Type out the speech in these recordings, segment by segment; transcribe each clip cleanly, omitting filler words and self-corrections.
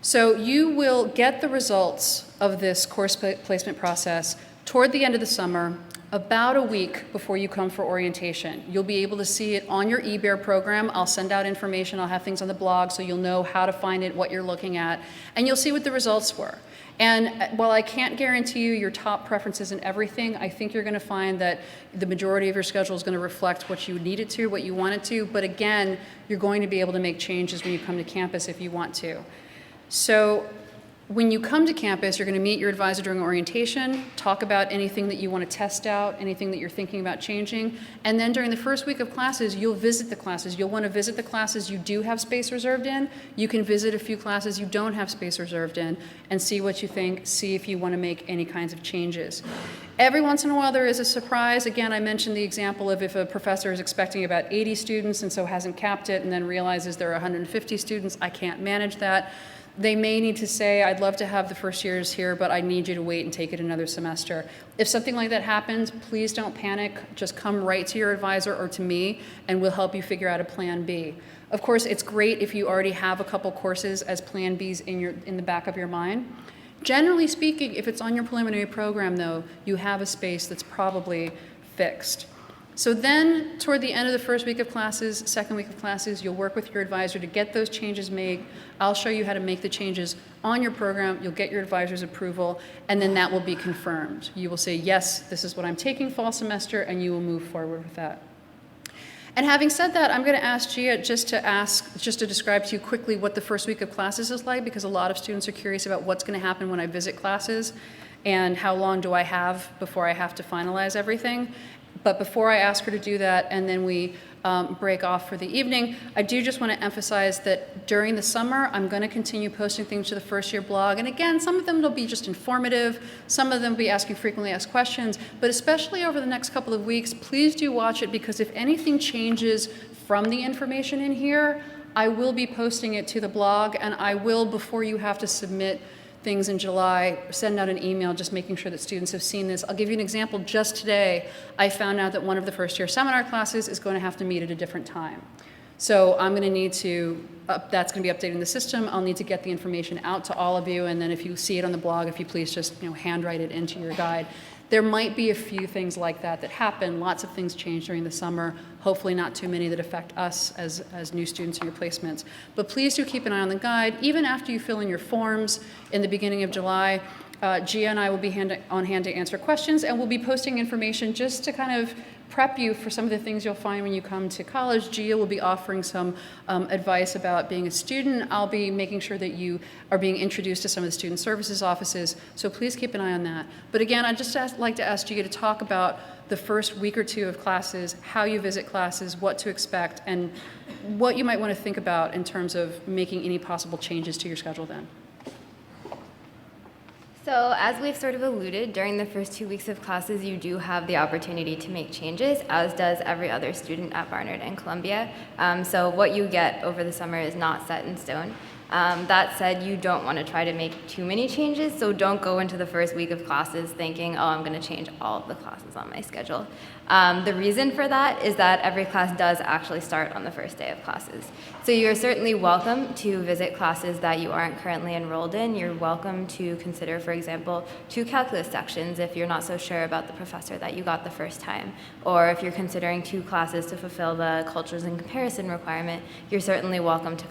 So you will get the results of this course placement process toward the end of the summer, about a week before you come for orientation. You'll be able to see it on your eBear program. I'll send out information. I'll have things on the blog so you'll know how to find it, what you're looking at, and you'll see what the results were. And while I can't guarantee you your top preferences in everything, I think you're going to find that the majority of your schedule is going to reflect what you need it to, what you want it to. But again, you're going to be able to make changes when you come to campus if you want to. So when you come to campus, you're going to meet your advisor during orientation, talk about anything that you want to test out, anything that you're thinking about changing, and then during the first week of classes, you'll visit the classes. You'll want to visit the classes you do have space reserved in. You can visit a few classes you don't have space reserved in and see what you think, see if you want to make any kinds of changes. Every once in a while, there is a surprise. Again, I mentioned the example of if a professor is expecting about 80 students and so hasn't capped it and then realizes there are 150 students, I can't manage that. They may need to say, I'd love to have the first years here, but I need you to wait and take it another semester. If something like that happens, please don't panic. Just come right to your advisor or to me, and we'll help you figure out a plan B. Of course, it's great if you already have a couple courses as plan Bs in the back of your mind. Generally speaking, if it's on your preliminary program, though, you have a space that's probably fixed. So then, toward the end of the first week of classes, second week of classes, you'll work with your advisor to get those changes made. I'll show you how to make the changes on your program. You'll get your advisor's approval, and then that will be confirmed. You will say, yes, this is what I'm taking fall semester, and you will move forward with that. And having said that, I'm going to ask Gia just to describe to you quickly what the first week of classes is like, because a lot of students are curious about what's going to happen when I visit classes, and how long do I have before I have to finalize everything. But before I ask her to do that, and then we break off for the evening, I do just want to emphasize that during the summer, I'm going to continue posting things to the first year blog. And again, some of them will be just informative. Some of them will be asking frequently asked questions. But especially over the next couple of weeks, please do watch it, because if anything changes from the information in here, I will be posting it to the blog, and I will, before you have to submit things in July, send out an email just making sure that students have seen this. I'll give you an example. Just today, I found out that one of the first year seminar classes is going to have to meet at a different time. So I'm going to need to, that's going to be updating the system. I'll need to get the information out to all of you, and then if you see it on the blog, if you please just handwrite it into your guide. There might be a few things like that happen. Lots of things change during the summer. Hopefully not too many that affect us as new students in your placements. But please do keep an eye on the guide. Even after you fill in your forms in the beginning of July, Gia and I will be on hand to answer questions, and we'll be posting information just to kind of prep you for some of the things you'll find when you come to college. Gia will be offering some advice about being a student. I'll be making sure that you are being introduced to some of the student services offices, so please keep an eye on that. But again, I'd just like to ask Gia to talk about the first week or two of classes, how you visit classes, what to expect, and what you might want to think about in terms of making any possible changes to your schedule then. So as we've sort of alluded, during the first 2 weeks of classes, you do have the opportunity to make changes, as does every other student at Barnard and Columbia. So what you get over the summer is not set in stone. That said, you don't want to try to make too many changes, so don't go into the first week of classes thinking, oh, I'm going to change all of the classes on my schedule. The reason for that is that every class does actually start on the first day of classes. So you're certainly welcome to visit classes that you aren't currently enrolled in. You're welcome to consider, for example, 2 calculus sections if you're not so sure about the professor that you got the first time. Or if you're considering 2 classes to fulfill the cultures and comparison requirement, you're certainly welcome to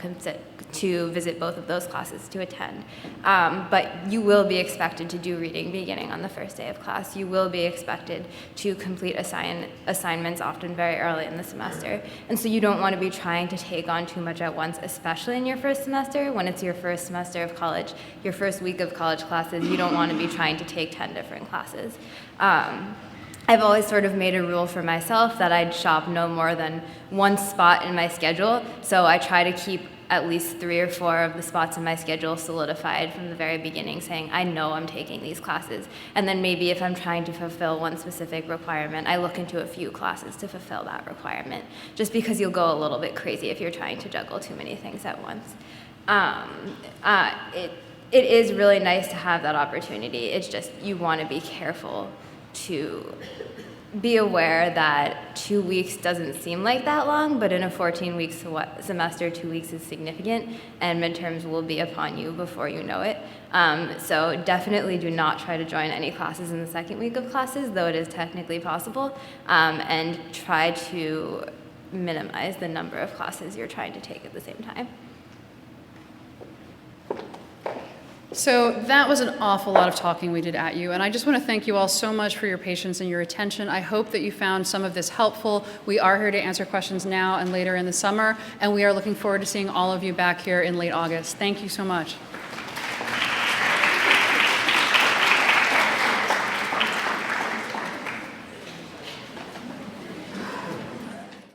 visit both of those classes to attend. But you will be expected to do reading beginning on the first day of class. You will be expected to complete assignments often very early in the semester. And so you don't want to be trying to take on too much at once, especially in your first semester. When it's your first semester of college, your first week of college classes, you don't want to be trying to take 10 different classes. I've always sort of made a rule for myself that I'd shop no more than 1 spot in my schedule. So I try to keep at least 3 or 4 of the spots in my schedule solidified from the very beginning, saying I know I'm taking these classes. And then maybe if I'm trying to fulfill one specific requirement, I look into a few classes to fulfill that requirement, just because you'll go a little bit crazy if you're trying to juggle too many things at once. It is really nice to have that opportunity. It's just you want to be careful to be aware that 2 weeks doesn't seem like that long, but in a 14-week semester, 2 weeks is significant, and midterms will be upon you before you know it. So definitely do not try to join any classes in the second week of classes, though it is technically possible, and try to minimize the number of classes you're trying to take at the same time. So that was an awful lot of talking we did at you, and I just want to thank you all so much for your patience and your attention. I hope that you found some of this helpful. We are here to answer questions now and later in the summer, and we are looking forward to seeing all of you back here in late August. Thank you so much.